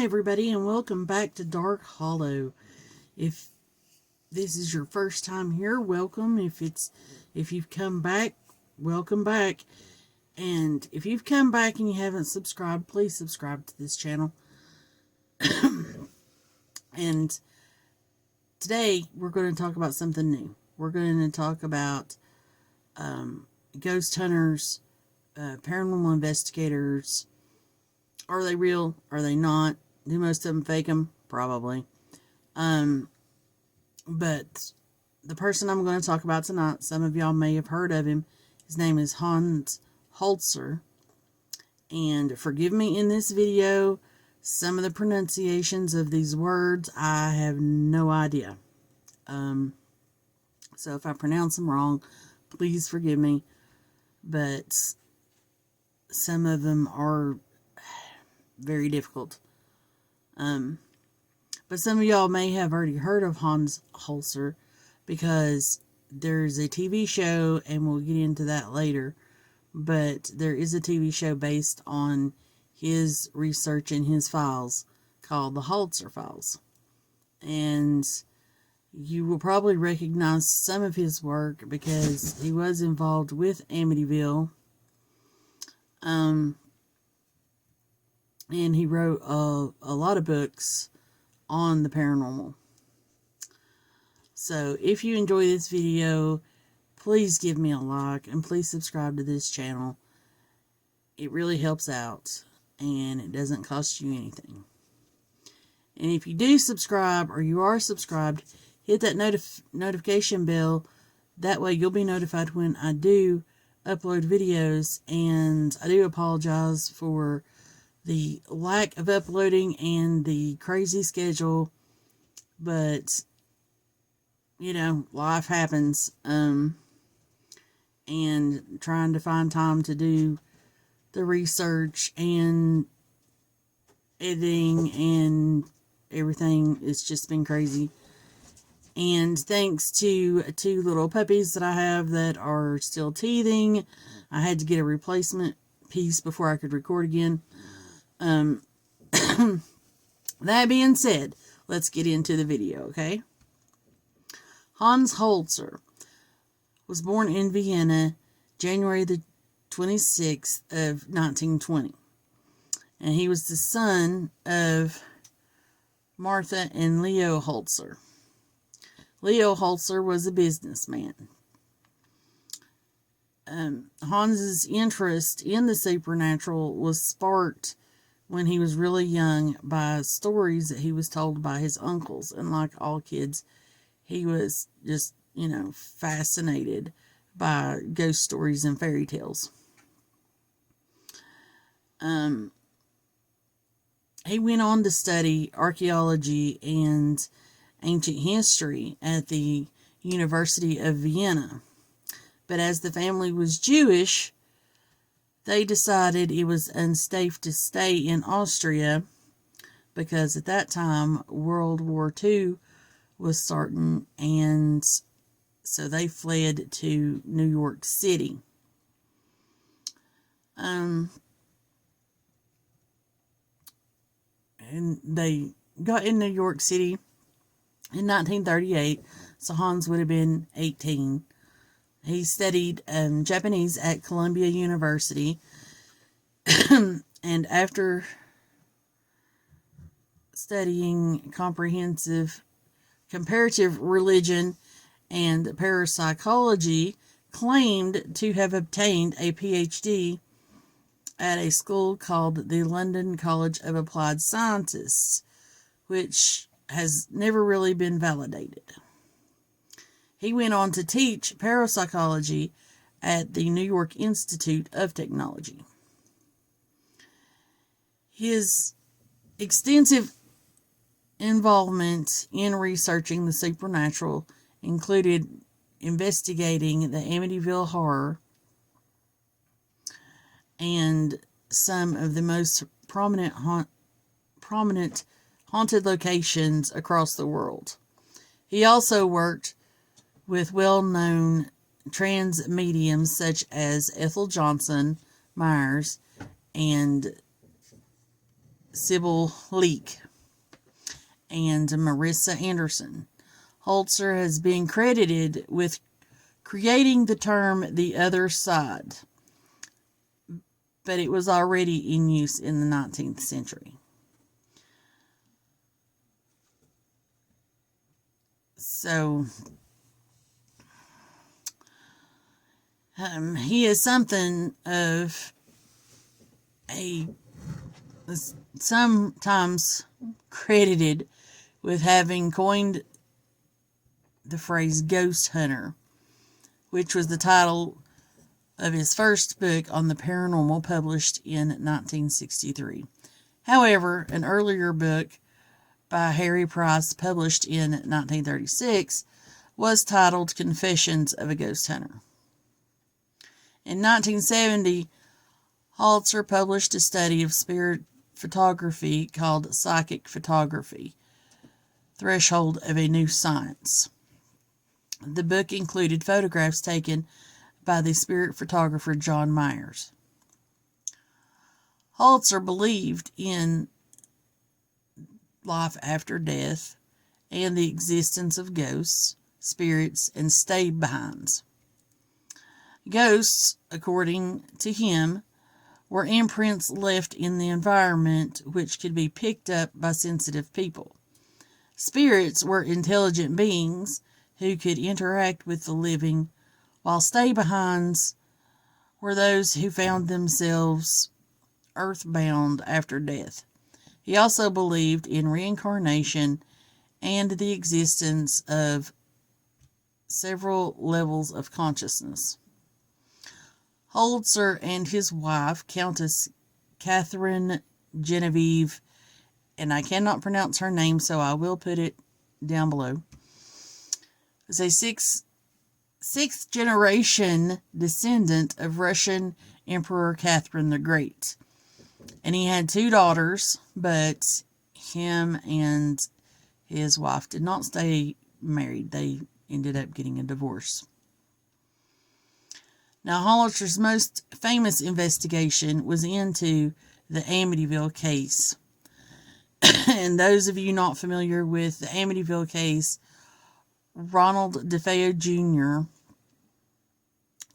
everybody, and welcome back to Dark Hollow. If this is your first time here, welcome. If you've come back, welcome back. And if you've come back and you haven't subscribed, please subscribe to this channel. And today we're going to talk about something new. We're going to talk about ghost hunters, paranormal investigators. Are they real? Are they not? Do most of them fake them? Probably. But the person I'm going to talk about tonight, some of y'all may have heard of him. His name is Hanz Holtzer. And forgive me in this video, some of the pronunciations of these words, I have no idea. So if I pronounce them wrong, please forgive me. But some of them are very difficult. But some of y'all may have already heard of Hanz Holtzer because there's a TV show, and we'll get into that later. But there is a TV show based on his research and his files called the Holtzer Files. And you will probably recognize some of his work because he was involved with Amityville. And he wrote a lot of books on the paranormal. So if you enjoy this video, please give me a like and please subscribe to this channel. It really helps out and it doesn't cost you anything. And if you do subscribe or you are subscribed, hit that notification bell. That way you'll be notified when I do upload videos. And I do apologize for the lack of uploading and the crazy schedule, but you know, life happens, and trying to find time to do the research and editing and everything, it's just been crazy. And thanks to two little puppies that I have that are still teething, I had to get a replacement piece before I could record again. That being said, let's get into the video, okay? Hanz Holtzer was born in Vienna, January the 26th of 1920. And he was the son of Martha and Leo Holtzer. Leo Holtzer was a businessman. Hans's interest in the supernatural was sparked when he was really young by stories that he was told by his uncles. And like all kids, he was just, you know, fascinated by ghost stories and fairy tales. He went on to study archaeology and ancient history at the University of Vienna. But as the family was Jewish, they decided it was unsafe to stay in Austria because at that time World War II was starting, and so they fled to New York City. And they got in New York City in 1938, so Hans would have been 18. He studied Japanese at Columbia University, and after studying comparative religion and parapsychology, claimed to have obtained a PhD at a school called the London College of Applied Sciences, which has never really been validated. He went on to teach parapsychology at the New York Institute of Technology. His extensive involvement in researching the supernatural included investigating the Amityville horror and some of the most prominent haunted locations across the world. He also worked with well-known trans mediums such as Ethel Johnson Myers and Sybil Leek and Marissa Anderson. Holtzer has been credited with creating the term the other side, but it was already in use in the 19th century. So, he is something of a, sometimes credited with having coined the phrase ghost hunter, which was the title of his first book on the paranormal, published in 1963. However, an earlier book by Harry Price, published in 1936, was titled Confessions of a Ghost Hunter. In 1970, Holtzer published a study of spirit photography called Psychic Photography, Threshold of a New Science. The book included photographs taken by the spirit photographer John Myers. Holtzer believed in life after death and the existence of ghosts, spirits, and stay-behinds. Ghosts, according to him, were imprints left in the environment which could be picked up by sensitive people. Spirits were intelligent beings who could interact with the living, while stay-behinds were those who found themselves earthbound after death. He also believed in reincarnation and the existence of several levels of consciousness. Holtzer and his wife, Countess Catherine Genevieve, and I cannot pronounce her name, so I will put it down below, is a sixth generation descendant of Russian Emperor Catherine the Great. And he had 2 daughters, but him and his wife did not stay married. They ended up getting a divorce. Now, Holtzer's most famous investigation was into the Amityville case. And those of you not familiar with the Amityville case, Ronald DeFeo Jr.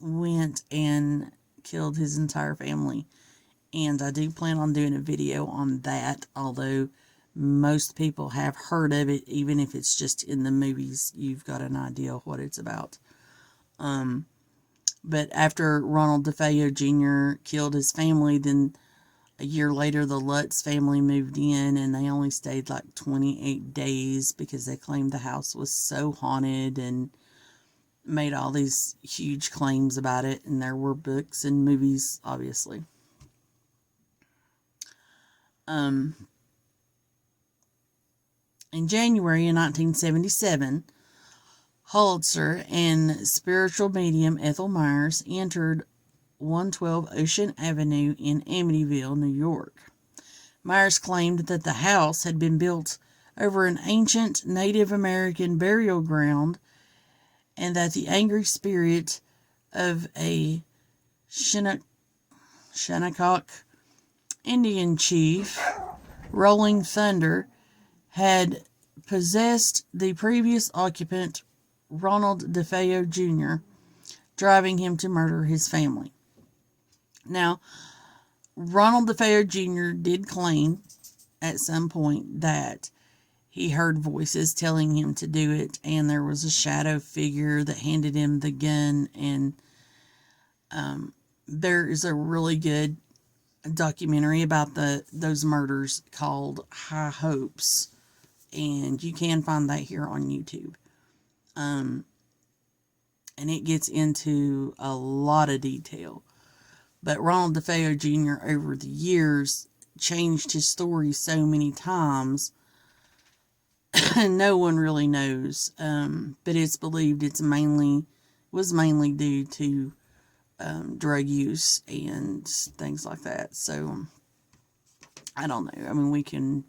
went and killed his entire family. And I do plan on doing a video on that, although most people have heard of it. Even if it's just in the movies, you've got an idea of what it's about. But after Ronald DeFeo Jr. killed his family, then a year later the Lutz family moved in, and they only stayed like 28 days because they claimed the house was so haunted, and made all these huge claims about it. And there were books and movies, obviously. In January of 1977, Holtzer and spiritual medium Ethel Myers entered 112 Ocean Avenue in Amityville, New York. Myers claimed that the house had been built over an ancient Native American burial ground, and that the angry spirit of a Shinnecock Indian chief, Rolling Thunder, had possessed the previous occupant, Ronald DeFeo Jr., driving him to murder his family. Now, Ronald DeFeo Jr. did claim at some point that he heard voices telling him to do it, and there was a shadow figure that handed him the gun. And there is a really good documentary about those murders called High Hopes, and you can find that here on YouTube. And it gets into a lot of detail. But Ronald DeFeo Jr. over the years changed his story so many times, and no one really knows. But it's believed was mainly due to drug use and things like that. So I don't know. I mean, we can,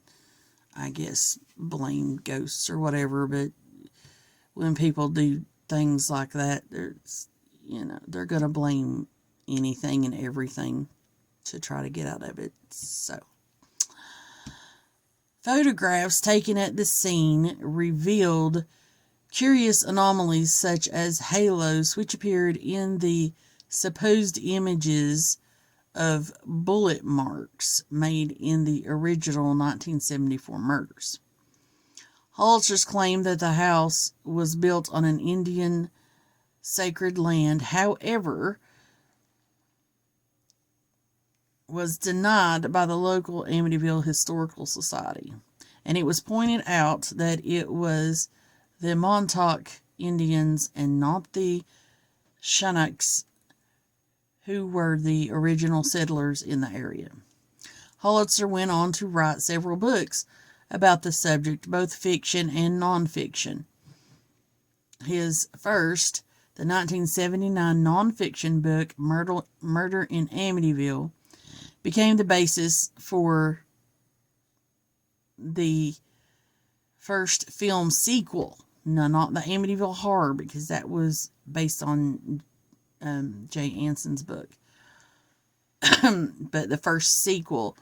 I guess, blame ghosts or whatever, but when people do things like that, they're going to blame anything and everything to try to get out of it. So, Photographs taken at the scene revealed curious anomalies such as halos, which appeared in the supposed images of bullet marks made in the original 1974 murders. Holtzer's claimed that the house was built on an Indian sacred land, however, was denied by the local Amityville Historical Society, and it was pointed out that it was the Montauk Indians and not the Chinooks who were the original settlers in the area. Holtzer went on to write several books about the subject, both fiction and nonfiction. His first, the 1979 nonfiction book, Murder in Amityville, became the basis for the first film sequel. No, not the Amityville Horror, because that was based on Jay Anson's book. But the first sequel,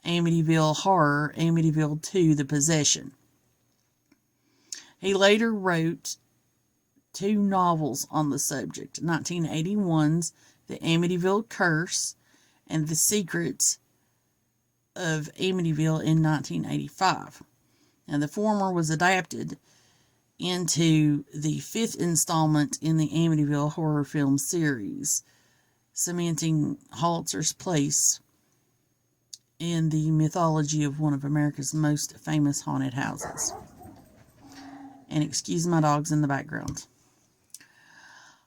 Amityville Horror, Amityville 2, The Possession. He later wrote 2 novels on the subject, 1981's The Amityville Curse and The Secrets of Amityville in 1985. Now, the former was adapted into the 5th installment in the Amityville horror film series, cementing Holtzer's place in the mythology of one of America's most famous haunted houses. And excuse my dogs in the background.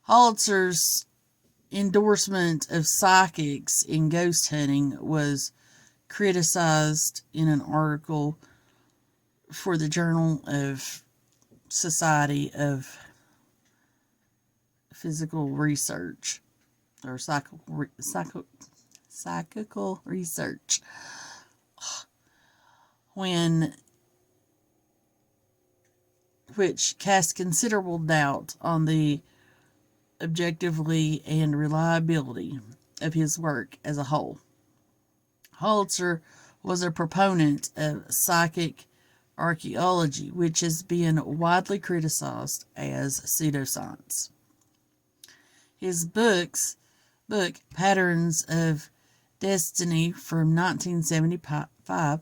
Holtzer's endorsement of psychics in ghost hunting was criticized in an article for the Journal of Society of Physical Research, or psychical research, which cast considerable doubt on the objectivity and reliability of his work as a whole. Holtzer was a proponent of psychic archaeology, which has been widely criticized as pseudoscience. His book, Patterns of Destiny from 1975,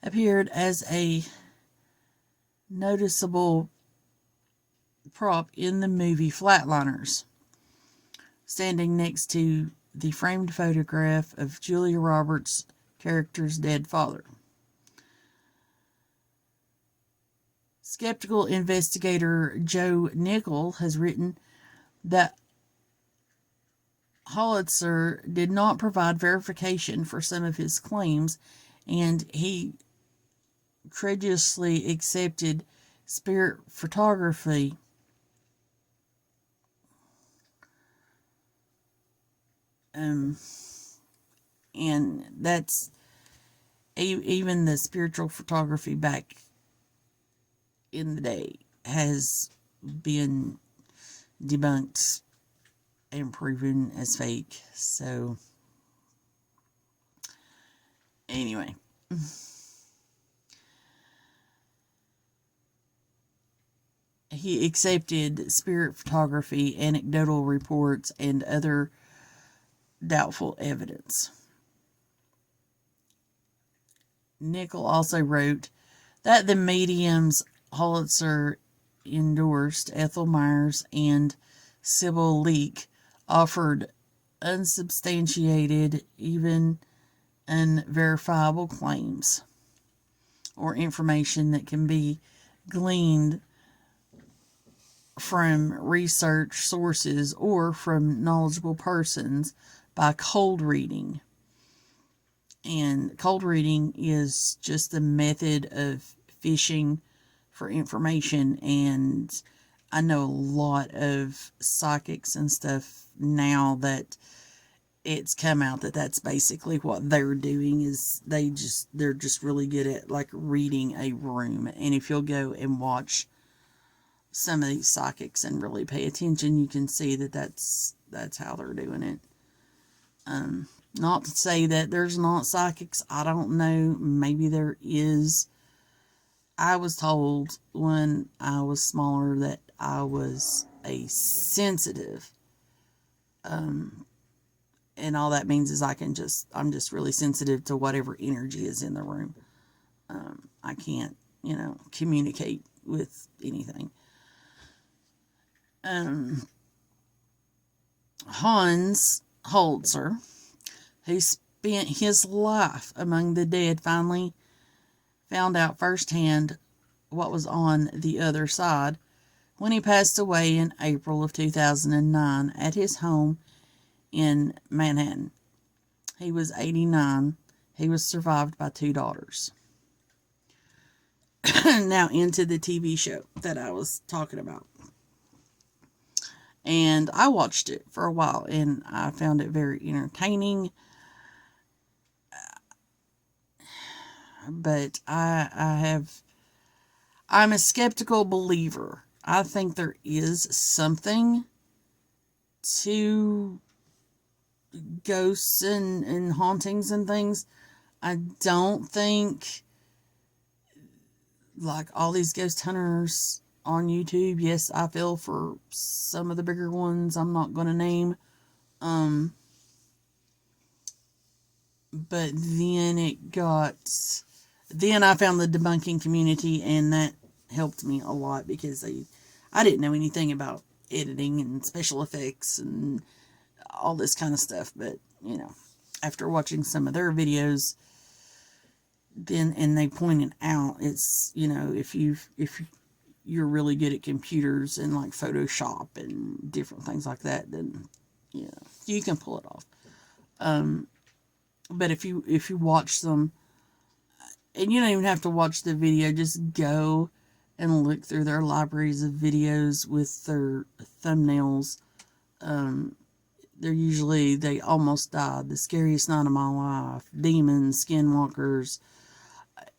appeared as a noticeable prop in the movie Flatliners, standing next to the framed photograph of Julia Roberts' character's dead father. Skeptical investigator Joe Nickell has written that Holtzer did not provide verification for some of his claims, and he credulously accepted spirit photography and that's even the spiritual photography back in the day has been debunked and proven as fake. So anyway, he accepted spirit photography, anecdotal reports, and other doubtful evidence. Nickell also wrote that the mediums Holtzer endorsed, Ethel Myers and Sybil Leek, offered unsubstantiated, even unverifiable claims or information that can be gleaned from research sources or from knowledgeable persons by cold reading. And cold reading is just a method of fishing for information, and I know a lot of psychics and stuff now that it's come out that that's basically what they're doing, is they're just really good at like reading a room. And if you'll go and watch some of these psychics and really pay attention, you can see that that's how they're doing it. Not to say that there's not psychics. I don't know. Maybe there is. I was told when I was smaller that I was a sensitive. And all that means is I'm just really sensitive to whatever energy is in the room. I can't, communicate with anything. Hanz Holtzer, who spent his life among the dead, finally found out firsthand what was on the other side when he passed away in April of 2009 at his home in Manhattan. He was 89. He was survived by 2 daughters. Now into the TV show that I was talking about. And I watched it for a while and I found it very entertaining. But I'm a skeptical believer. I think there is something to ghosts and hauntings and things. I don't think, like all these ghost hunters on YouTube, yes, I feel for some of the bigger ones I'm not going to name. But then then I found the debunking community, and that helped me a lot because I didn't know anything about editing and special effects and all this kind of stuff. But, after watching some of their videos, and they pointed out, it's, if you're really good at computers and like Photoshop and different things like that, then, you can pull it off. But if you watch them, and you don't even have to watch the video, just go and look through their libraries of videos with their thumbnails. They almost died, the scariest night of my life, demons, skinwalkers,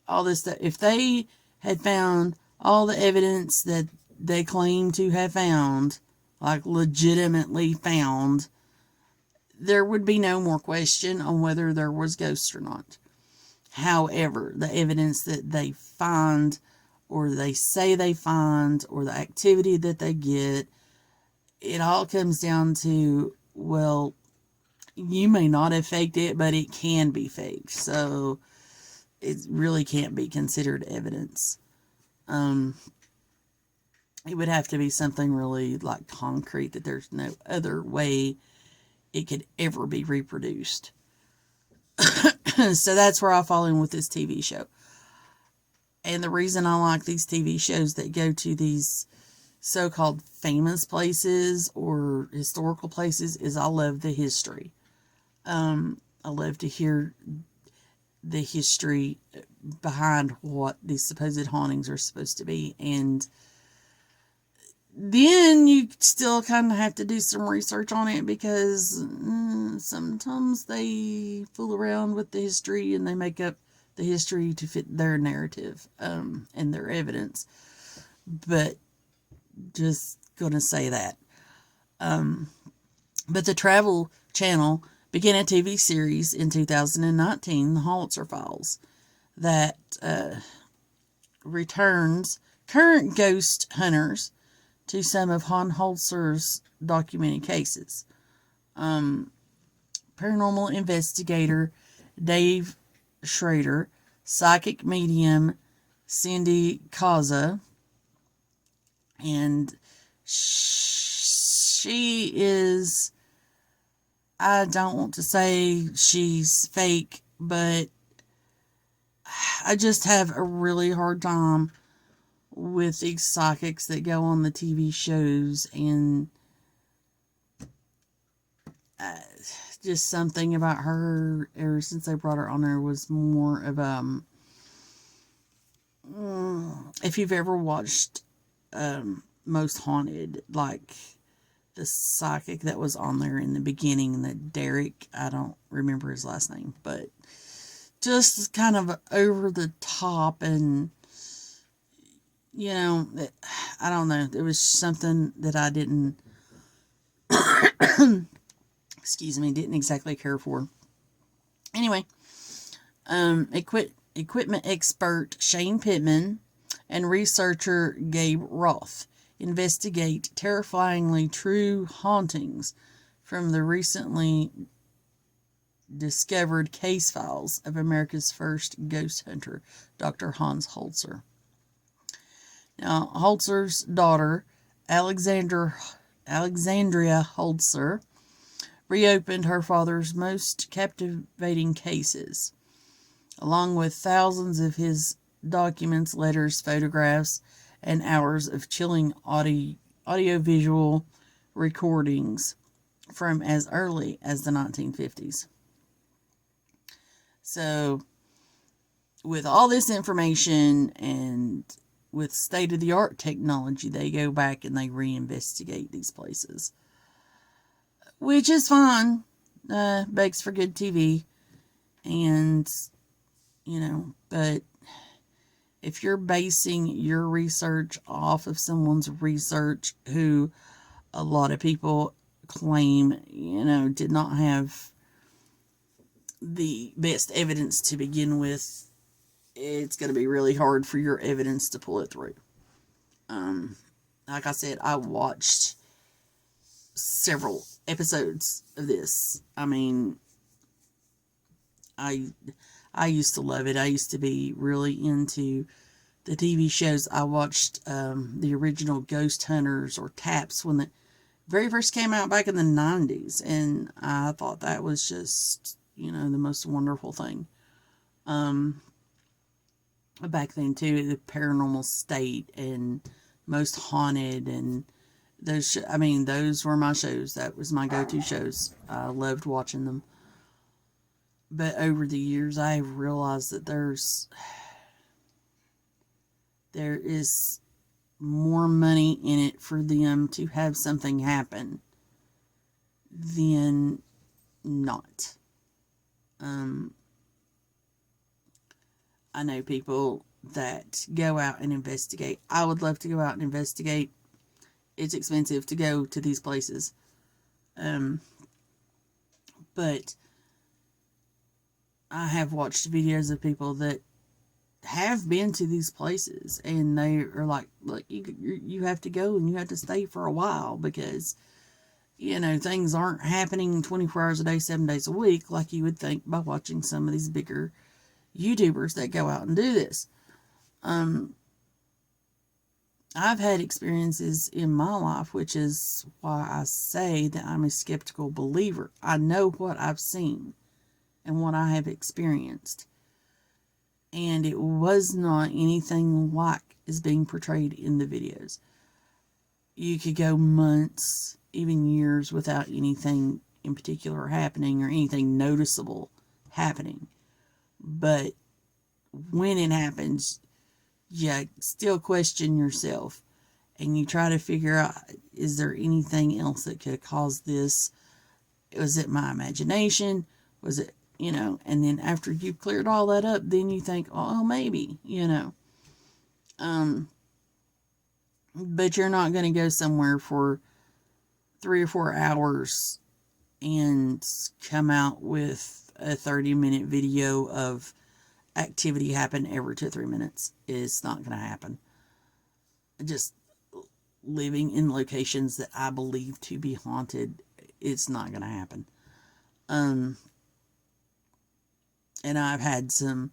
all this stuff. If they had found all the evidence that they claim to have found, like legitimately found, there would be no more question on whether there was ghosts or not. However, the evidence that they find, or they say they find, or the activity that they get, it all comes down to, well, you may not have faked it, but it can be faked. So it really can't be considered evidence. It would have to be something really like concrete that there's no other way it could ever be reproduced. So that's where I fall in with this TV show. And the reason I like these TV shows that go to these so-called famous places or historical places is I love the history. I love to hear the history behind what these supposed hauntings are supposed to be. And then you still kind of have to do some research on it because sometimes they fool around with the history and they make up the history to fit their narrative and their evidence. But just gonna say that. But the Travel Channel began a TV series in 2019, The Holtzer Files, that returns current ghost hunters to some of Hanz Holtzer's documented cases. Paranormal investigator Dave Schrader, psychic medium Cindy Kaza, and she is, I don't want to say she's fake, but I just have a really hard time with these psychics that go on the TV shows, and just something about her ever since they brought her on there was more of if you've ever watched Most Haunted, like the psychic that was on there in the beginning, that Derek, I don't remember his last name, but just kind of over the top, and I don't know, there was something that I didn't didn't exactly care for. Anyway, equipment expert Shane Pittman and researcher Gabe Roth investigate terrifyingly true hauntings from the recently discovered case files of America's first ghost hunter, Dr. Hanz Holtzer. Now, Holtzer's daughter, Alexandria Holtzer, reopened her father's most captivating cases, along with thousands of his documents, letters, photographs, and hours of chilling audiovisual recordings from as early as the 1950s. So, with all this information and with state-of-the-art technology, they go back and they reinvestigate these places. Which is fine. Begs for good TV. And, but if you're basing your research off of someone's research who a lot of people claim, did not have the best evidence to begin with, it's going to be really hard for your evidence to pull it through. Like I said, I watched several episodes of this. I mean, I used to love it. I used to be really into the TV shows. I watched the original Ghost Hunters or TAPS when the very first came out back in the 90s, and I thought that was just, the most wonderful thing. Back then too, the Paranormal State and Most Haunted, and those were my shows. That was my go-to shows. I loved watching them. But over the years, I have realized that there is more money in it for them to have something happen than not. I know people that go out and investigate. I would love to go out and investigate. It's expensive to go to these places. But I have watched videos of people that have been to these places, and they are like, look, you have to go and you have to stay for a while because, things aren't happening 24 hours a day, 7 days a week like you would think by watching some of these bigger YouTubers that go out and do this. I've had experiences in my life, which is why I say that I'm a skeptical believer. I know what I've seen and what I have experienced. And it was not anything like is being portrayed in the videos. You could go months, even years, without anything in particular happening or anything noticeable happening. But when it happens, you still question yourself. And you try to figure out, is there anything else that could have caused this? Was it my imagination? Was it, and then after you've cleared all that up, then you think, oh, maybe, but you're not going to go somewhere for 3 or 4 hours and come out with a 30-minute video of activity happen every 2 or 3 minutes. It's not going to happen. Just living in locations that I believe to be haunted, it's not going to happen. And I've had some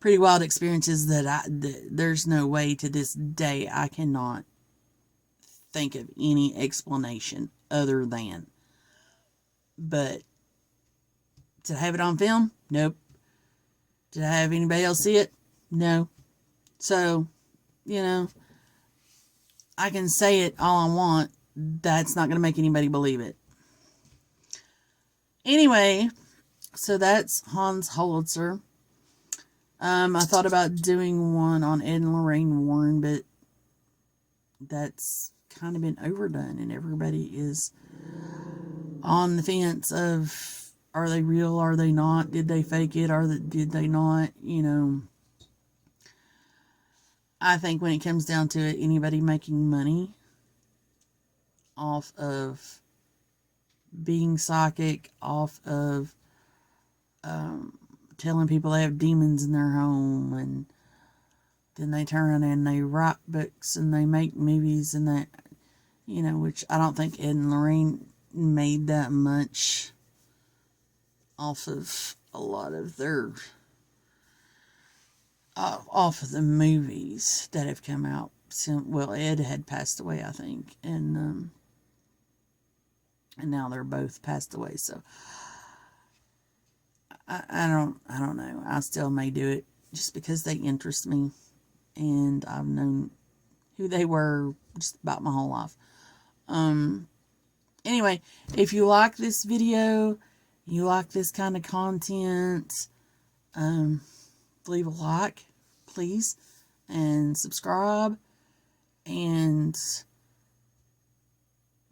pretty wild experiences that there's no way to this day I cannot think of any explanation other than. But to have it on film? Nope. Did I have anybody else see it? No. So, I can say it all I want. That's not going to make anybody believe it. Anyway, so that's Hanz Holtzer. I thought about doing one on Ed and Lorraine Warren, but that's kind of been overdone, and everybody is on the fence of, are they real, are they not, did they fake it, did they not, I think when it comes down to it, anybody making money off of being psychic, off of telling people they have demons in their home, and then they turn and they write books and they make movies and that, you know, which I don't think Ed and Lorraine made that much off of a lot of their, off of the movies that have come out. Well, Ed had passed away, I think, and now they're both passed away. So I don't know. I still may do it just because they interest me, and I've known who they were just about my whole life. Anyway, if you like this video, you like this kind of content, leave a like, please, and subscribe. And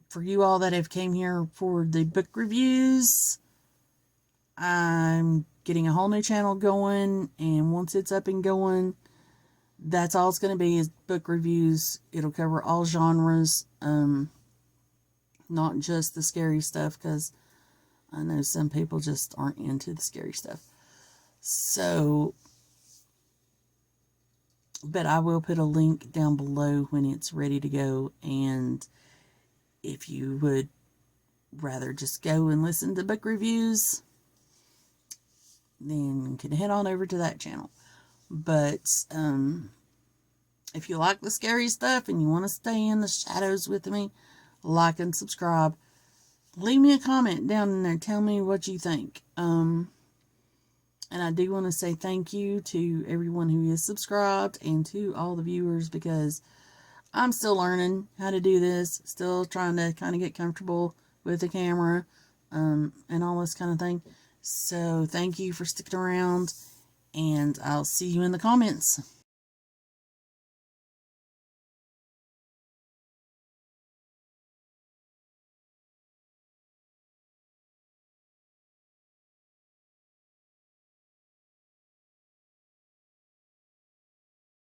for you all that have came here for the book reviews, I'm getting a whole new channel going, and once it's up and going, that's all it's going to be is book reviews. It'll cover all genres, not just the scary stuff, because I know some people just aren't into the scary stuff. So, but I will put a link down below when it's ready to go, and if you would rather just go and listen to book reviews, then you can head on over to that channel. But if you like the scary stuff and you want to stay in the shadows with me, like and subscribe. Leave me a comment down in there. Tell me what you think. And I do want to say thank you to everyone who is subscribed and to all the viewers, because I'm still learning how to do this. Still trying to kind of get comfortable with the camera and all this kind of thing. So thank you for sticking around, and I'll see you in the comments.